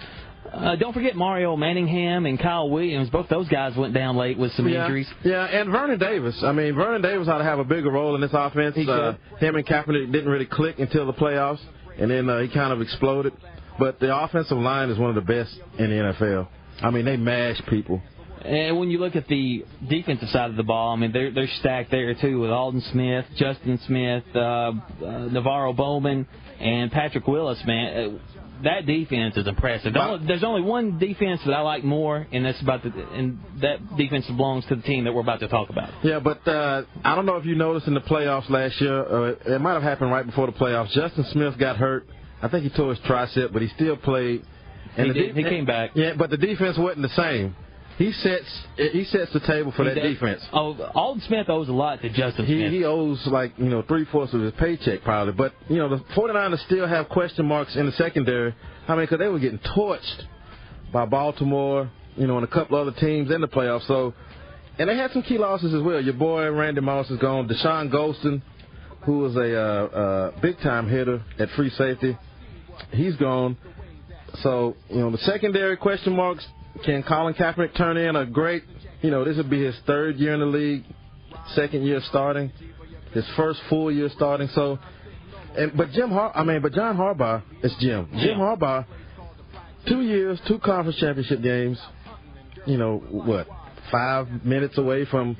Don't forget Mario Manningham and Kyle Williams. Both those guys went down late with some injuries. Yeah, and Vernon Davis. I mean, Vernon Davis ought to have a bigger role in this offense. Him and Kaepernick didn't really click until the playoffs, and then he kind of exploded. But the offensive line is one of the best in the NFL. I mean, they mash people. And when you look at the defensive side of the ball, I mean, they're stacked there, too, with Alden Smith, Justin Smith, Navarro Bowman, and Patrick Willis, man. That defense is impressive. There's only one defense that I like more, and that defense belongs to the team that we're about to talk about. Yeah, but I don't know if you noticed in the playoffs last year, it might have happened right before the playoffs. Justin Smith got hurt. I think he tore his tricep, but he still played. And he came back. Yeah, but the defense wasn't the same. He sets the table for that defense. Alden Smith owes a lot to Justin Smith. He owes 3/4 of his paycheck probably. But the 49ers still have question marks in the secondary. I mean, because they were getting torched by Baltimore, and a couple other teams in the playoffs. So, and they had some key losses as well. Your boy Randy Moss is gone. Deshaun Golston, who was a big time hitter at free safety, he's gone. So the secondary question marks. Can Colin Kaepernick turn in a great, this would be his third year in the league, second year starting, his first full year starting. So, but John Harbaugh, it's Jim. Yeah. Jim Harbaugh, 2 years, 2 conference championship games, 5 minutes away from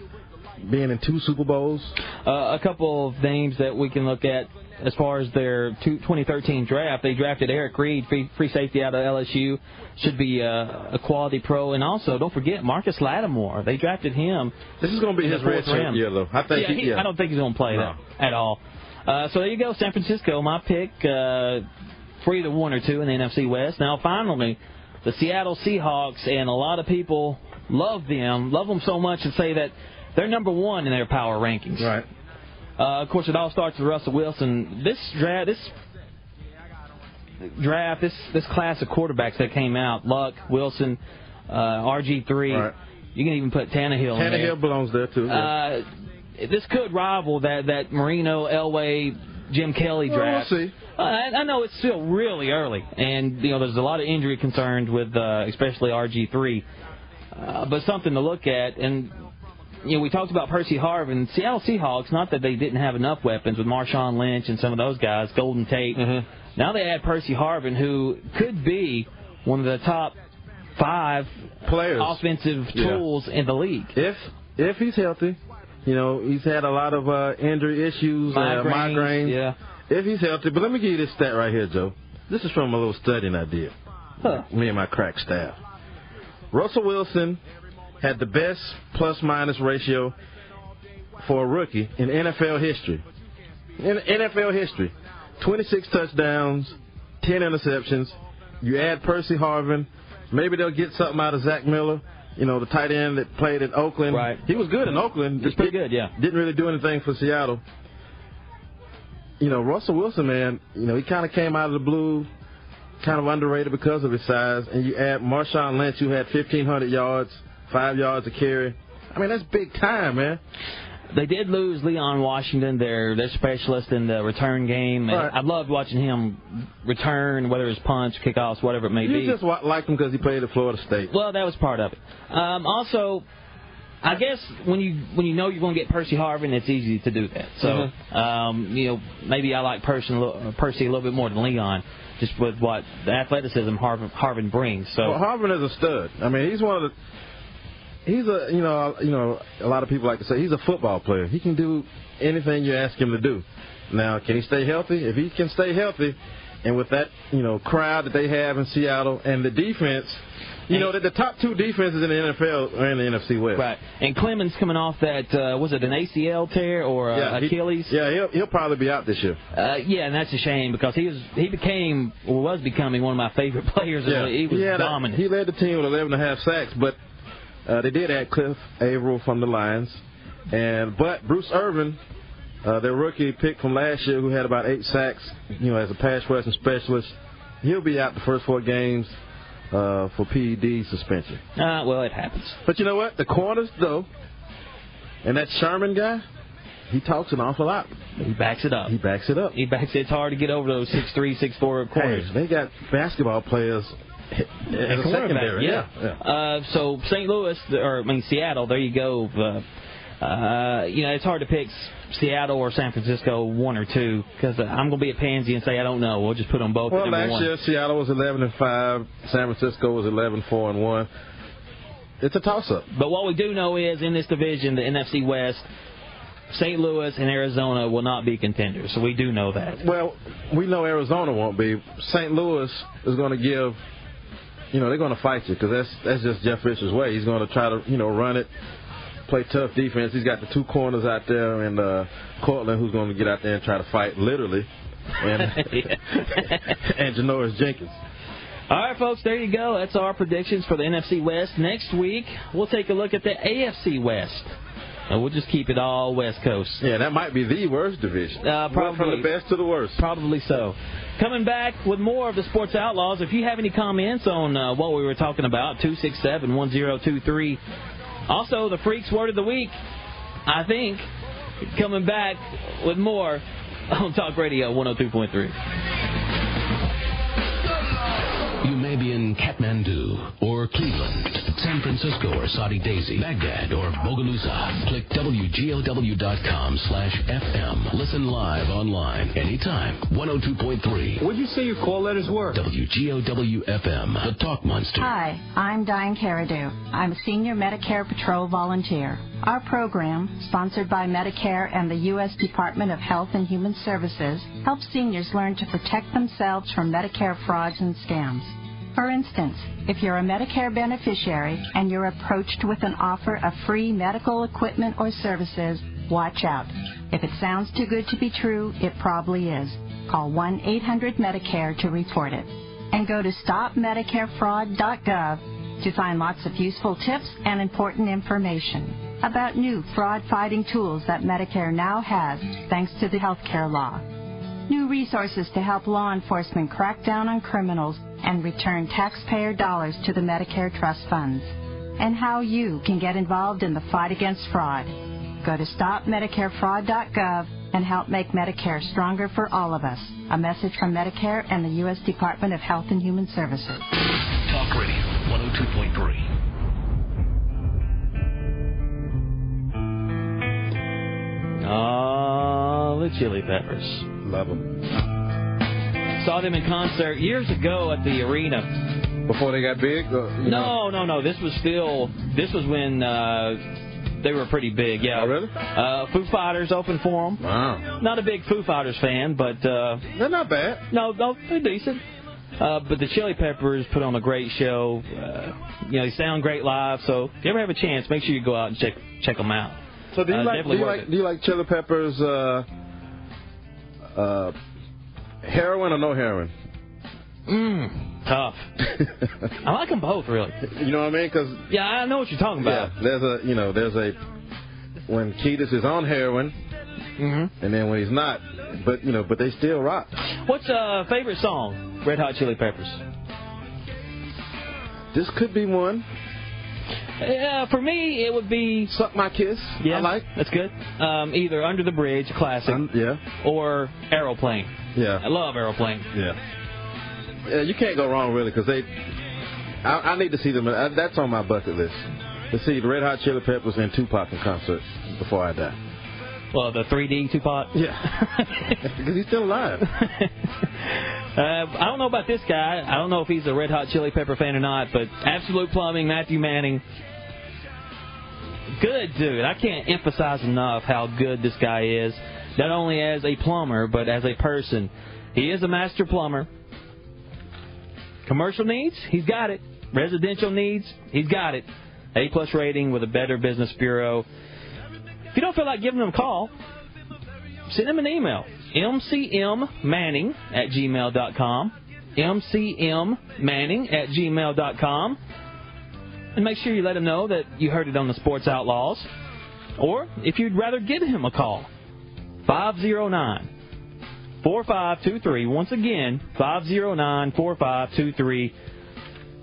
being in 2 Super Bowls. A couple of names that we can look at as far as their 2013 draft. They drafted Eric Reed, free safety out of LSU. Should be a quality pro. And also, don't forget, Marcus Lattimore. They drafted him. This is going to be his red shirt year, though. I think I don't think he's going to play that at all. So there you go, San Francisco, my pick for either 1 or 2 in the NFC West. Now, finally, the Seattle Seahawks, and a lot of people love them so much and say that they're number 1 in their power rankings. Right. Of course, it all starts with Russell Wilson. This class of quarterbacks that came out, Luck, Wilson, RG3, right. You can even put Tannehill in there. Tannehill belongs there, too. Yeah. This could rival that Marino, Elway, Jim Kelly draft. We'll see. I know it's still really early, and there's a lot of injury concerns with especially RG3, but something to look at. And we talked about Percy Harvin. Seattle Seahawks, not that they didn't have enough weapons with Marshawn Lynch and some of those guys, Golden Tate. Mm-hmm. Now they add Percy Harvin, who could be one of the top 5 players, offensive tools in the league. If he's healthy. He's had a lot of injury issues, migraines. Yeah. If he's healthy. But let me give you this stat right here, Joe. This is from a little study I did. Me and my crack staff. Russell Wilson had the best plus-minus ratio for a rookie in NFL history. In NFL history. 26 touchdowns, 10 interceptions. You add Percy Harvin. Maybe they'll get something out of Zach Miller. The tight end that played in Oakland. Right. He was good in Oakland. He's pretty good, yeah. Didn't really do anything for Seattle. Russell Wilson, man, he kind of came out of the blue, kind of underrated because of his size. And you add Marshawn Lynch, who had 1,500 yards, 5 yards a carry. I mean, that's big time, man. They did lose Leon Washington, their specialist in the return game. Right. I loved watching him return, whether it's punch, kickoffs, whatever it may be. You just liked him because he played at Florida State. Well, that was part of it. Also, I guess when you know you're going to get Percy Harvin, it's easy to do that. So, maybe I like Percy a little bit more than Leon, just with what the athleticism Harvin brings. So Harvin is a stud. I mean, he's one of the. He's a lot of people like to say he's a football player. He can do anything you ask him to do. Now, can he stay healthy? If he can stay healthy, and with that, crowd that they have in Seattle and the defense, that the top 2 defenses in the NFL are in the NFC West. Right. And Clemens coming off that, was it an ACL tear or Achilles? He'll probably be out this year. And that's a shame because he was becoming one of my favorite players. Yeah. He was dominant. He led the team with 11.5 sacks, but they did add Cliff Averill from the Lions. But Bruce Irvin, their rookie pick from last year, who had about 8 sacks, as a pass rushing specialist, he'll be out the first 4 games for PED suspension. Well, it happens. But you know what? The corners, though, and that Sherman guy, he talks an awful lot. He backs it up. It's hard to get over those 6'3", 6'4" corners. Hey, they got basketball players as a secondary. So St. Louis, Seattle, there you go. It's hard to pick Seattle or San Francisco 1 or 2 because I'm going to be a pansy and say I don't know. We'll just put them both at number 1. Last year Seattle was 11-5, San Francisco was 11-4-1. It's a toss-up. But what we do know is in this division, the NFC West, St. Louis and Arizona will not be contenders. So we do know that. Well, we know Arizona won't be. St. Louis is going to give. They're going to fight you because that's just Jeff Fisher's way. He's going to try to, run it, play tough defense. He's got the 2 corners out there, and Cortland, who's going to get out there and try to fight, literally, and and Janoris Jenkins. All right, folks, there you go. That's our predictions for the NFC West. Next week, we'll take a look at the AFC West. And we'll just keep it all West Coast. Yeah, that might be the worst division. Probably from the best to the worst. Probably so. Coming back with more of the Sports Outlaws. If you have any comments on what we were talking about, 267-1023. Also, the Freaks Word of the Week, I think, coming back with more on Talk Radio 102.3. You may Arabian Kathmandu or Cleveland, San Francisco or Saudi Daisy, Baghdad or Bogalusa. Click WGOW.com/FM. Listen live online anytime. 102.3. What'd you say your call letters were? WGOW-FM, the Talk Monster. Hi, I'm Diane Caradu. I'm a senior Medicare Patrol volunteer. Our program, sponsored by Medicare and the U.S. Department of Health and Human Services, helps seniors learn to protect themselves from Medicare frauds and scams. For instance, if you're a Medicare beneficiary and you're approached with an offer of free medical equipment or services, watch out. If it sounds too good to be true, it probably is. Call 1-800-MEDICARE to report it. And go to stopmedicarefraud.gov to find lots of useful tips and important information about new fraud-fighting tools that Medicare now has thanks to the healthcare law. New resources to help law enforcement crack down on criminals and return taxpayer dollars to the Medicare trust funds. And how you can get involved in the fight against fraud. Go to stopmedicarefraud.gov and help make Medicare stronger for all of us. A message from Medicare and the U.S. Department of Health and Human Services. Talk Radio 102.3. Oh, the Chili Peppers. Love them. Saw them in concert years ago at the arena. Before they got big? No. This was when they were pretty big, yeah. Oh, really? Foo Fighters opened for them. Wow. Not a big Foo Fighters fan, but... they're not bad. No, they're decent. But the Chili Peppers put on a great show. They sound great live, so if you ever have a chance, make sure you go out and check them out. So do you like Chili Peppers heroin or no heroin? Tough. I like them both, really. You know what I mean? Cause, yeah, I know what you're talking about. Yeah, there's when Ketis is on heroin, and then when he's not, but they still rock. What's favorite song? Red Hot Chili Peppers. This could be one. For me, it would be Suck My Kiss. Yeah, I like. That's good. Either Under the Bridge, classic. Or Aeroplane. Yeah. I love Aeroplane. Yeah, you can't go wrong, really, because I need to see them. That's on my bucket list. To see the Red Hot Chili Peppers and Tupac in concert before I die. Well, the 3D Tupac? Yeah. Because he's still alive. I don't know about this guy. I don't know if he's a Red Hot Chili Pepper fan or not, but Absolute Plumbing, Matthew Manning. Good dude. I can't emphasize enough how good this guy is. Not only as a plumber, but as a person. He is a master plumber. Commercial needs, he's got it. Residential needs, he's got it. A+ rating with a Better Business Bureau. If you don't feel like giving him a call, send him an email. mcmmanning@gmail.com. mcmmanning@gmail.com. And make sure you let him know that you heard it on the Sports Outlaws. Or, if you'd rather give him a call, 509-4523. Once again, 509-4523.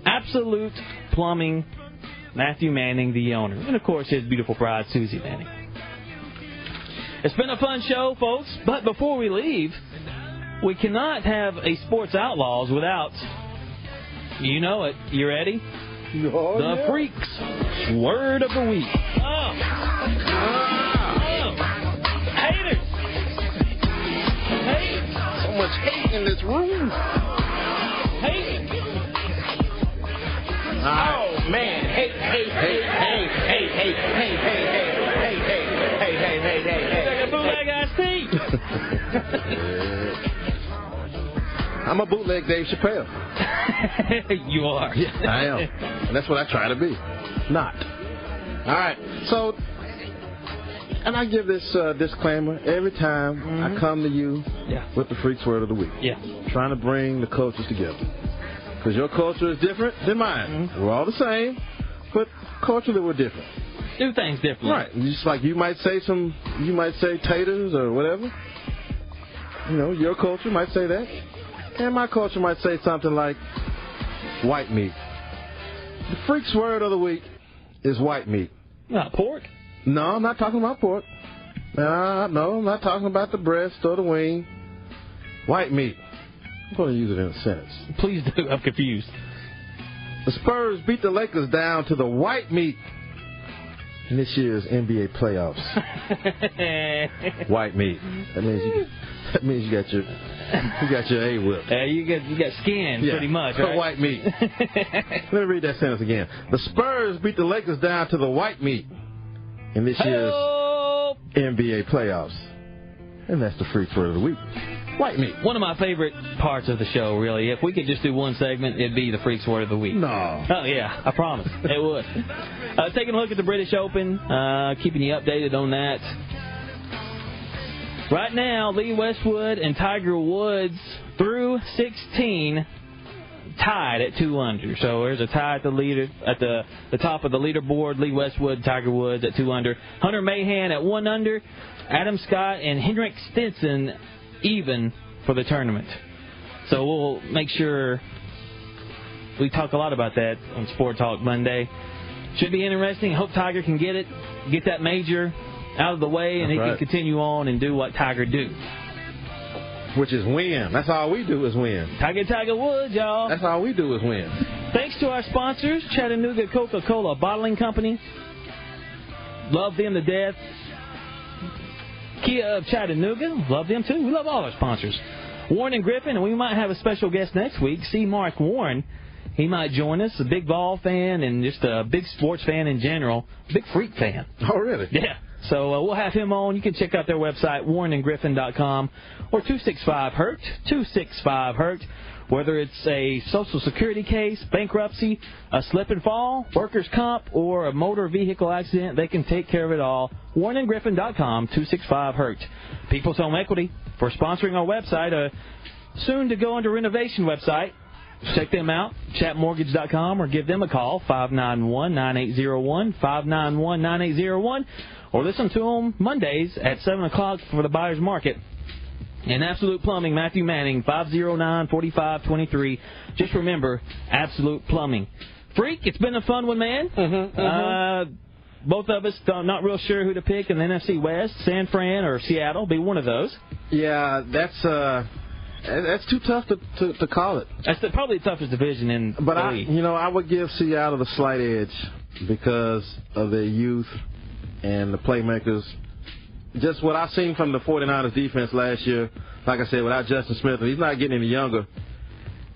Absolute Plumbing, Matthew Manning, the owner. And, of course, his beautiful bride, Susie Manning. It's been a fun show, folks. But before we leave, we cannot have a Sports Outlaws without, you know it. You ready? The Freaks Word of the Week. Haters! Hate! So much hate in this room. Hate! Oh, man. Hey. Like a bootleg iced tea. I'm a bootleg Dave Chappelle. You are. Yeah, I am. And that's what I try to be. Not. All right. So, and I give this disclaimer every time I come to you with the Freaks Word of the Week. Yeah. Trying to bring the cultures together. Because your culture is different than mine. We're all the same, but culturally we're different. Do things differently. Right. Just like you might say taters or whatever. Your culture might say that. And my culture might say something like white meat. The Freak's Word of the Week is white meat. Not pork? No, I'm not talking about pork. No, I'm not talking about the breast or the wing. White meat. I'm going to use it in a sentence. Please do. I'm confused. The Spurs beat the Lakers down to the white meat in this year's NBA playoffs. White meat. That means you got your A-whip. You got skin, pretty much, right? White meat. Let me read that sentence again. The Spurs beat the Lakers down to the white meat in this year's NBA playoffs. And that's the freak word of the week. White meat. One of my favorite parts of the show, really. If we could just do one segment, it'd be the Freaks Word of the Week. No. Oh, yeah. I promise. It would. Taking a look at the British Open, keeping you updated on that. Right now, Lee Westwood and Tiger Woods through 16 tied at 2 under. So there's a tie at the top of the leaderboard. Lee Westwood, Tiger Woods at 2 under. Hunter Mahan at 1 under. Adam Scott and Henrik Stenson even for the tournament. So we'll make sure we talk a lot about that on Sport Talk Monday. Should be interesting. Hope Tiger can get that major out of the way, and he can continue on and do what Tiger do. Which is win. That's all we do is win. Tiger Woods, y'all. That's all we do is win. Thanks to our sponsors, Chattanooga Coca-Cola Bottling Company. Love them to death. Kia of Chattanooga, love them too. We love all our sponsors. Warren and Griffin, and we might have a special guest next week, C. Mark Warren. He might join us, a big ball fan and just a big sports fan in general, big freak fan. Oh, really? Yeah. So we'll have him on. You can check out their website, warrenandgriffin.com, or 265-HURT, 265-HURT. Whether it's a Social Security case, bankruptcy, a slip and fall, workers' comp, or a motor vehicle accident, they can take care of it all. warrenandgriffin.com, 265-HURT. People's Home Equity for sponsoring our website, soon to go under renovation website. Check them out, chatmortgage.com, or give them a call, 591-9801, 591-9801, or listen to them Mondays at 7 o'clock for the Buyer's Market. And Absolute Plumbing, Matthew Manning, 509-4523. Just remember, Absolute Plumbing. Freak, it's been a fun one, man. Both of us not real sure who to pick in the NFC West, San Fran or Seattle. Be one of those. Yeah, that's too tough to call it. That's probably the toughest division in the league. I would give Seattle the slight edge because of their youth and the playmakers. Just what I've seen from the 49ers defense last year, like I said, without Justin Smith, and he's not getting any younger,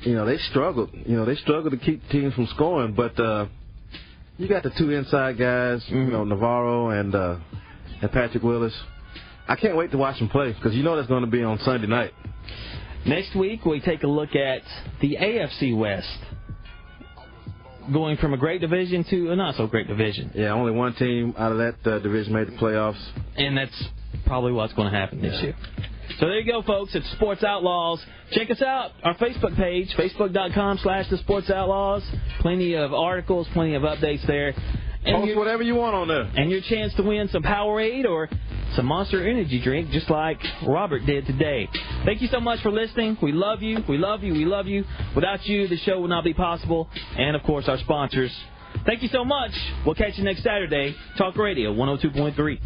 they struggled. They struggled to keep teams from scoring. But you got the two inside guys, Navarro and Patrick Willis. I can't wait to watch them play because that's going to be on Sunday night. Next week, we take a look at the AFC West. Going from a great division to a not-so-great division. Yeah, only one team out of that division made the playoffs. And that's probably what's going to happen this year. So there you go, folks. It's Sports Outlaws. Check us out, our Facebook page, facebook.com/The Sports Outlaws. Plenty of articles, plenty of updates there. And post whatever you want on there. And your chance to win some Powerade or some Monster Energy drink, just like Robert did today. Thank you so much for listening. We love you. We love you. We love you. Without you, the show would not be possible. And, of course, our sponsors. Thank you so much. We'll catch you next Saturday. Talk Radio 102.3.